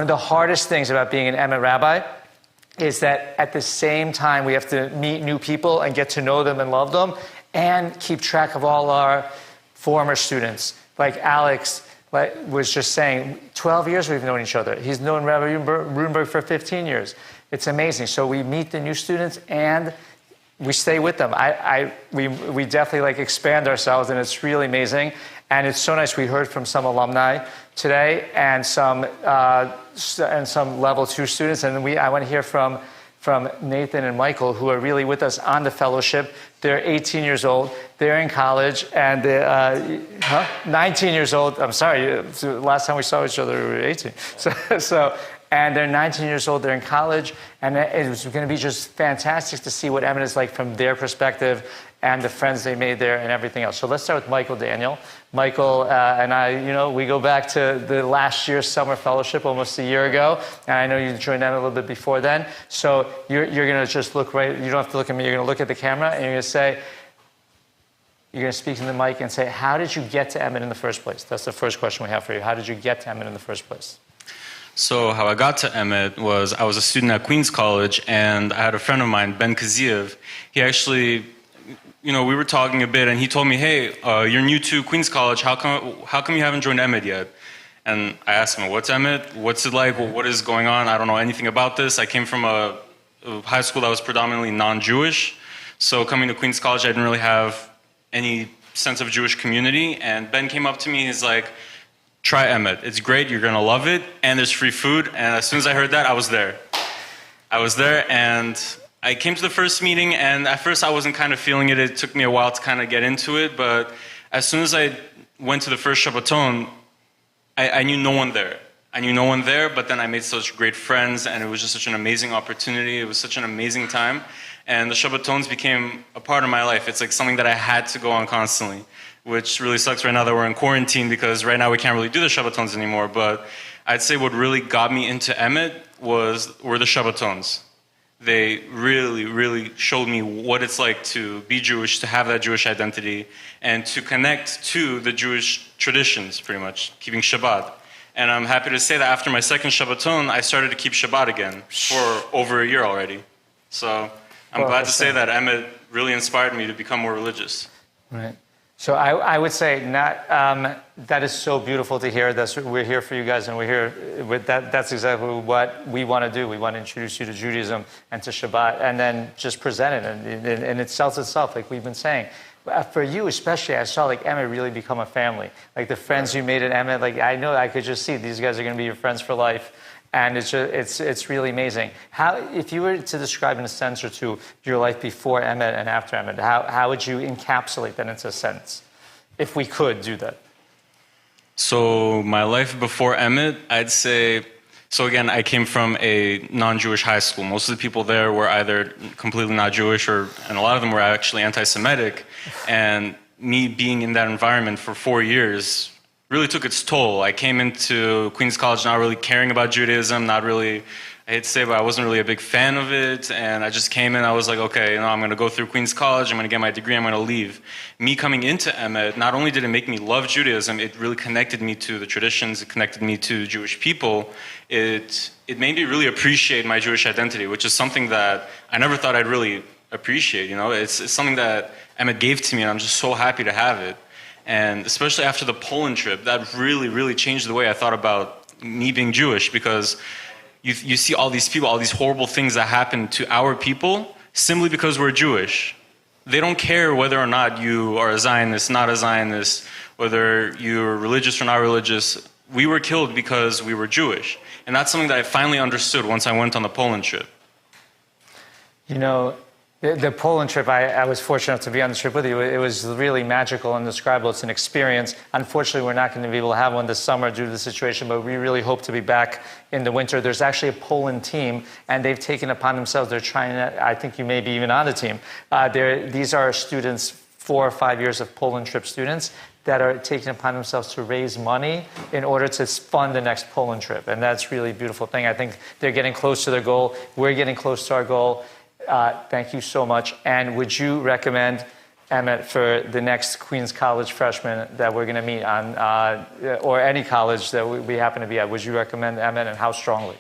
One of the hardest things about being an Emet rabbi is that at the same time we have to meet new people and get to know them and love them and keep track of all our former students. Like Alex was just saying, 12 years we've known each other. He's known Rabbi Rudenberg for 15 years. It's amazing. So we meet the new students and we stay with them. We definitely expand ourselves, and it's really amazing. And it's so nice. We heard from some alumni today and some level 2 students. And I want to hear from Nathan and Michael, who are really with us on the fellowship. They're 18 years old. They're in college, and 19 years old. I'm sorry. Last time we saw each other, we were 18. And they're 19 years old, they're in college, and it was going to be just fantastic to see what Emet is like from their perspective and the friends they made there and everything else. So let's start with Michael Daniel. Michael and I, we go back to the last year's summer fellowship almost a year ago, and I know you joined Emet a little bit before then. So you're going to just look right, you don't have to look at me, you're going to look at the camera, and you're going to speak to the mic and say, how did you get to Emet in the first place? That's the first question we have for you. How did you get to Emet in the first place? So how I got to Emet was I was a student at Queens College, and I had a friend of mine, Ben Kigel. He actually, we were talking a bit, and he told me, hey, you're new to Queens College. How come you haven't joined Emet yet? And I asked him, what's Emet? What's it like? What is going on? I don't know anything about this. I came from a high school that was predominantly non-Jewish. So coming to Queens College, I didn't really have any sense of Jewish community. And Ben came up to me, he's like, try Emet. It's great. You're going to love it. And there's free food. And as soon as I heard that, I was there. And I came to the first meeting, and at first I wasn't kind of feeling it. It took me a while to kind of get into it. But as soon as I went to the first Shabbaton, I knew no one there. But then I made such great friends, and it was just such an amazing opportunity. It was such an amazing time. And the Shabbatons became a part of my life. It's like something that I had to go on constantly, which really sucks right now that we're in quarantine, because right now we can't really do the Shabbatons anymore. But I'd say what really got me into Emet were the Shabbatons. They really, really showed me what it's like to be Jewish, to have that Jewish identity, and to connect to the Jewish traditions, pretty much, keeping Shabbat. And I'm happy to say that after my second Shabbaton, I started to keep Shabbat again for over a year already. So I'm glad to say that Emet really inspired me to become more religious. Right. So I would say that is so beautiful to hear. We're here for you guys, and we're here with that. That's exactly what we want to do. We want to introduce you to Judaism and to Shabbat, and then just present it, and it sells itself, like we've been saying. For you especially, I saw Emet really become a family. Like the friends you made at Emet, I know I could just see these guys are going to be your friends for life. And it's really amazing. If you were to describe in a sentence or two your life before Emet and after Emet, how would you encapsulate that into a sentence, if we could do that? So my life before Emet, I'd say, so again, I came from a non-Jewish high school. Most of the people there were either completely not Jewish, and a lot of them were actually anti-Semitic. And me being in that environment for 4 years really took its toll. I came into Queens College not really caring about Judaism, not really, I hate to say, but I wasn't really a big fan of it. And I just came in, I was like, okay, I'm going to go through Queens College, I'm going to get my degree, I'm going to leave. Me coming into Emet, not only did it make me love Judaism, it really connected me to the traditions, it connected me to Jewish people. It made me really appreciate my Jewish identity, which is something that I never thought I'd really appreciate. It's something that Emet gave to me, and I'm just so happy to have it. And especially after the Poland trip, that really, really changed the way I thought about me being Jewish, because you see all these people, all these horrible things that happen to our people simply because we're Jewish. They don't care whether or not you are a Zionist, not a Zionist, whether you're religious or not religious. We were killed because we were Jewish. And that's something that I finally understood once I went on the Poland trip. The Poland trip, I was fortunate enough to be on the trip with you. It was really magical and indescribable. It's an experience. Unfortunately, we're not going to be able to have one this summer due to the situation, but we really hope to be back in the winter. There's actually a Poland team, and they've taken upon themselves, they're trying to, I think you may be even on the team. These are students, 4 or 5 years of Poland trip students, that are taking upon themselves to raise money in order to fund the next Poland trip. And that's really a beautiful thing. I think they're getting close to their goal. We're getting close to our goal. Thank you so much. And would you recommend Emmett, for the next Queens College freshman that we're going to meet on, or any college that we happen to be at, would you recommend Emmett, and how strongly?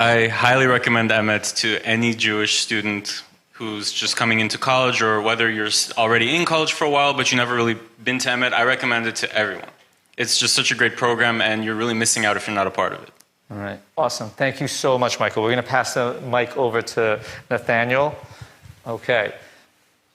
I highly recommend Emmett to any Jewish student who's just coming into college, or whether you're already in college for a while but you've never really been to Emmett. I recommend it to everyone. It's just such a great program, and you're really missing out if you're not a part of it. All right, awesome. Thank you so much, Michael. We're going to pass the mic over to Nathaniel. Okay.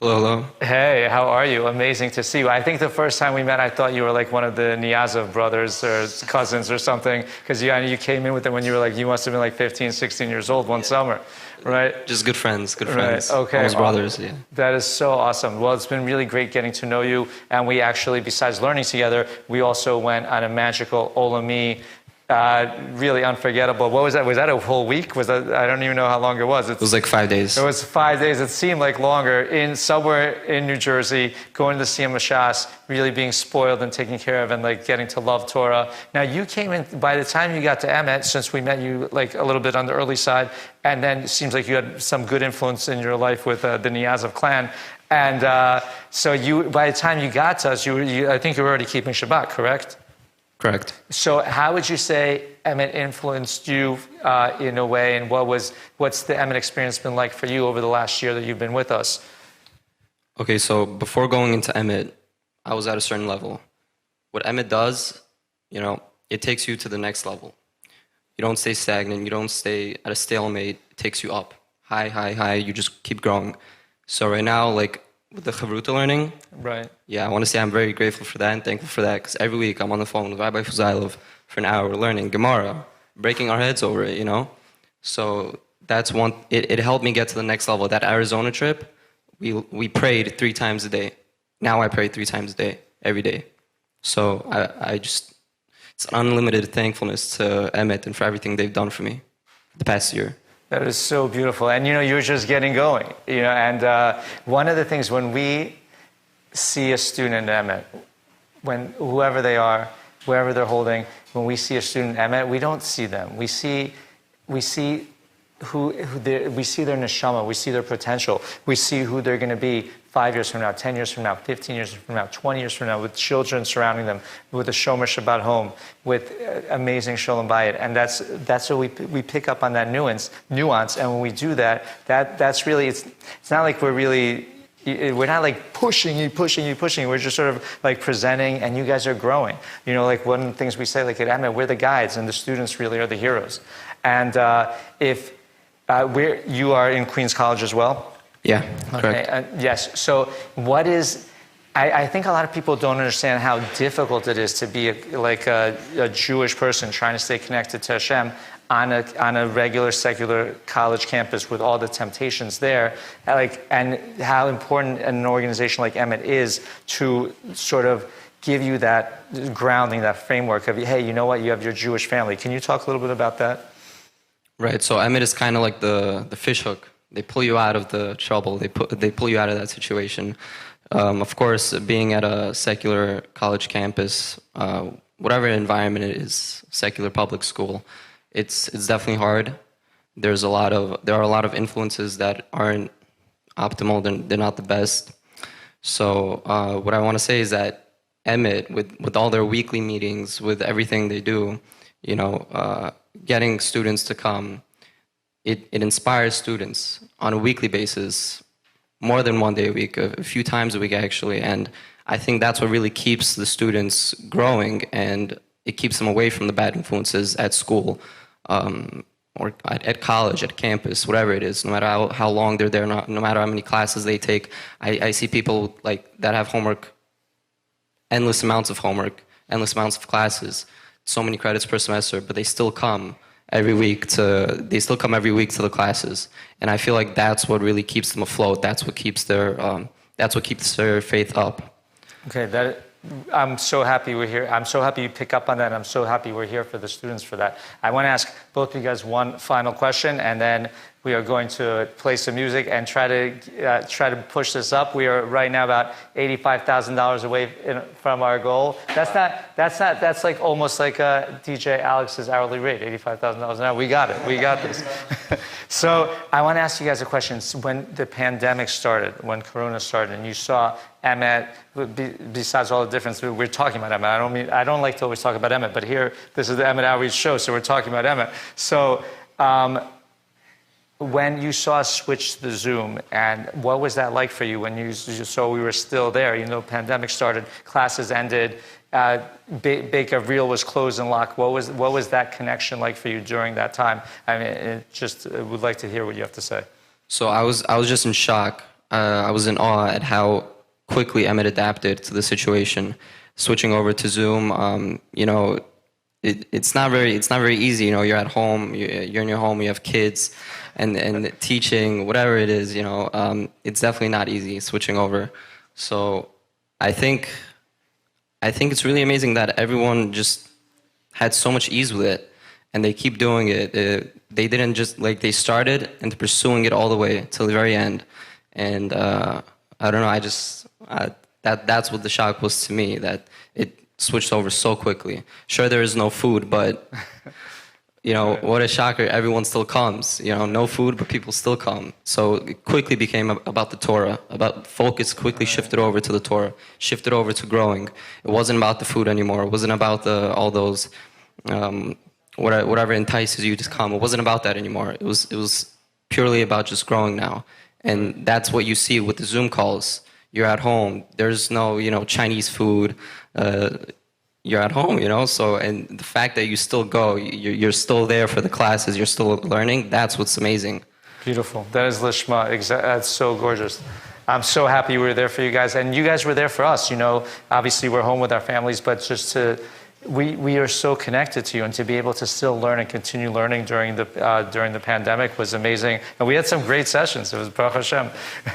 Hello, hello. Hey, how are you? Amazing to see you. I think the first time we met, I thought you were like one of the Niazov brothers or cousins or something, because you came in with them when you were like, you must have been like 15, 16 years old one summer, right? Just good friends, good friends. Right. Okay. Almost brothers, yeah. That is so awesome. Well, it's been really great getting to know you. And we actually, besides learning together, we also went on a magical Olami, really unforgettable. What was that? Was that a whole week? Was that? I don't even know how long it was. It was like 5 days. It was 5 days. It seemed like longer. Somewhere in New Jersey, going to the Siyam Shas, really being spoiled and taken care of, and like getting to love Torah. Now you came in. By the time you got to Emmett, since we met you like a little bit on the early side, and then it seems like you had some good influence in your life with the Niazov clan. And so by the time you got to us, I think you were already keeping Shabbat, correct? Correct. So how would you say Emmett influenced you in a way, and what's the Emmett experience been like for you over the last year that you've been with us? Okay, so before going into Emmett, I was at a certain level. What Emmett does, it takes you to the next level. You don't stay stagnant. You don't stay at a stalemate. It takes you up. High, high, high. You just keep growing. So right now, like with the Chavruta learning, right? Yeah, I want to say I'm very grateful for that and thankful for that, because every week I'm on the phone with Rabbi Fuzailov for an hour learning Gemara, breaking our heads over it, So that's one. It helped me get to the next level. That Arizona trip, we prayed 3 times a day. Now I pray 3 times a day, every day. So I just, it's unlimited thankfulness to Emmett and for everything they've done for me the past year. That is so beautiful. And you're just getting going. And one of the things when we see a student at Emmett, whoever they are, wherever they're holding, when we see a student at Emmett, we don't see them. We see we see their neshama, we see their potential, we see who they're going to be 5 years from now, 10 years from now, 15 years from now, 20 years from now, with children surrounding them, with a Shomer Shabbat home, with amazing Shalom Bayit. And that's what we pick up on that nuance. And when we do that, that's really, it's not like we're not like pushing you. We're just sort of like presenting, and you guys are growing. Like one of the things we say, like at Emmett, we're the guides, and the students really are the heroes. And if you are in Queens College as well? Yeah, correct. Okay, yes. So what is... I think a lot of people don't understand how difficult it is to be a Jewish person trying to stay connected to Hashem on a regular secular college campus with all the temptations there, and how important an organization like Emmett is to sort of give you that grounding, that framework of, hey, you know what, you have your Jewish family. Can you talk a little bit about that? Right. So Emmett is kind of like the fish hook. They pull you out of the trouble. They pull you out of that situation. Of course, being at a secular college campus, whatever environment it is, secular public school, it's definitely hard. There are a lot of influences that aren't optimal. They're not the best. So what I want to say is that Emmett, with all their weekly meetings, with everything they do, getting students to come, it inspires students on a weekly basis, more than one day a week, a few times a week actually. And I think that's what really keeps the students growing, and it keeps them away from the bad influences at school, or at college, at campus, whatever it is, no matter how long they're there, no matter how many classes they take. I see people that have homework, endless amounts of homework, endless amounts of classes, so many credits per semester, but they still come every week to the classes. And I feel like that's what really keeps them afloat. That's what keeps their faith up. Okay, I'm so happy we're here. I'm so happy you pick up on that. And I'm so happy we're here for the students for that. I want to ask both of you guys one final question, and then we are going to play some music and try to push this up. We are right now about $85,000 away from our goal. That's like almost like DJ Alex's hourly rate, $85,000 an hour. We got it. We got this. So I want to ask you guys a question. When the pandemic started, when Corona started, and you saw Emmett, besides all the difference, we're talking about Emmett. I don't like to always talk about Emmett, but here, this is the Emmett Outreach Show, so we're talking about Emmett. So when you saw us switch to the Zoom, and what was that like for you when you saw we were still there? You know, pandemic started, classes ended, Baker Reel was closed and locked. What was that connection like for you during that time? I mean, I would like to hear what you have to say. So I was just in shock. I was in awe at how quickly Emmett adapted to the situation, switching over to Zoom. You know, it's not very easy. You know, you're at home, you're in your home, you have kids, and teaching, whatever it is. You know, it's definitely not easy switching over. So I think it's really amazing that everyone just had so much ease with it, and they keep doing it. They didn't just, like, they started and pursuing it all the way till the very end. And I don't know, that's what the shock was to me, that it switched over so quickly. Sure, there is no food, but you know, what a shocker, everyone still comes. You know, no food, but people still come. So it quickly became about the Torah, about focus quickly shifted over to the Torah, shifted over to growing. It wasn't about the food anymore. It wasn't about all those, whatever entices you to come. It wasn't about that anymore. It was purely about just growing now. And that's what you see with the Zoom calls. You're at home. There's no, you know, Chinese food. You're at home, you know. So, and the fact that you still go, you're still there for the classes. You're still learning. That's what's amazing. Beautiful. That is Lishma. That's so gorgeous. I'm so happy we were there for you guys, and you guys were there for us. You know, obviously we're home with our families, but just we are so connected to you, and to be able to still learn and continue learning during the pandemic was amazing. And we had some great sessions. It was Baruch Hashem.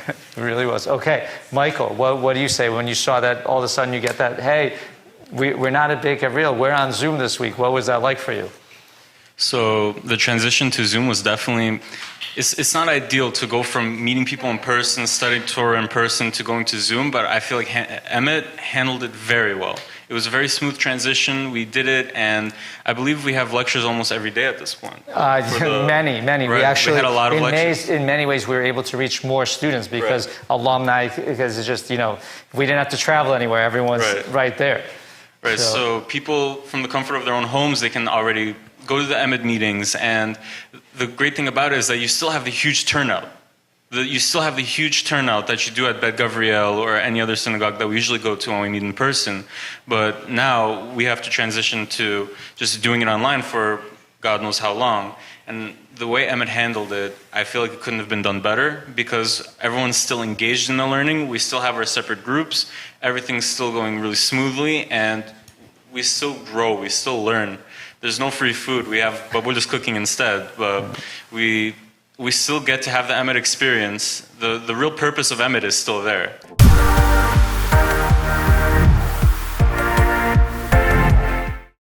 It really was. Okay, Michael, what do you say when you saw that all of a sudden you get that, hey, we're not at Bake Real, we're on Zoom this week. What was that like for you? So the transition to Zoom was definitely, it's not ideal to go from meeting people in person, studying Torah in person, to going to Zoom, but I feel like Emmett handled it very well. It was a very smooth transition. We did it, and I believe we have lectures almost every day at this point. Many. Right, We actually, we had a lot of lectures. In many ways, we were able to reach more students because alumni, because it's just, you know, we didn't have to travel anywhere. Everyone's right there. Right, so people from the comfort of their own homes, they can already go to the Emmett meetings, and the great thing about it is that you still have the huge turnout. You still have the huge turnout that you do at Bet Gavriel or any other synagogue that we usually go to when we meet in person. But now we have to transition to just doing it online for God knows how long. And the way Emmett handled it, I feel like it couldn't have been done better because everyone's still engaged in the learning. We still have our separate groups. Everything's still going really smoothly, and we still grow. We still learn. There's no free food. We have babulas cooking instead, but we still get to have the Emmett experience. The real purpose of Emmett is still there.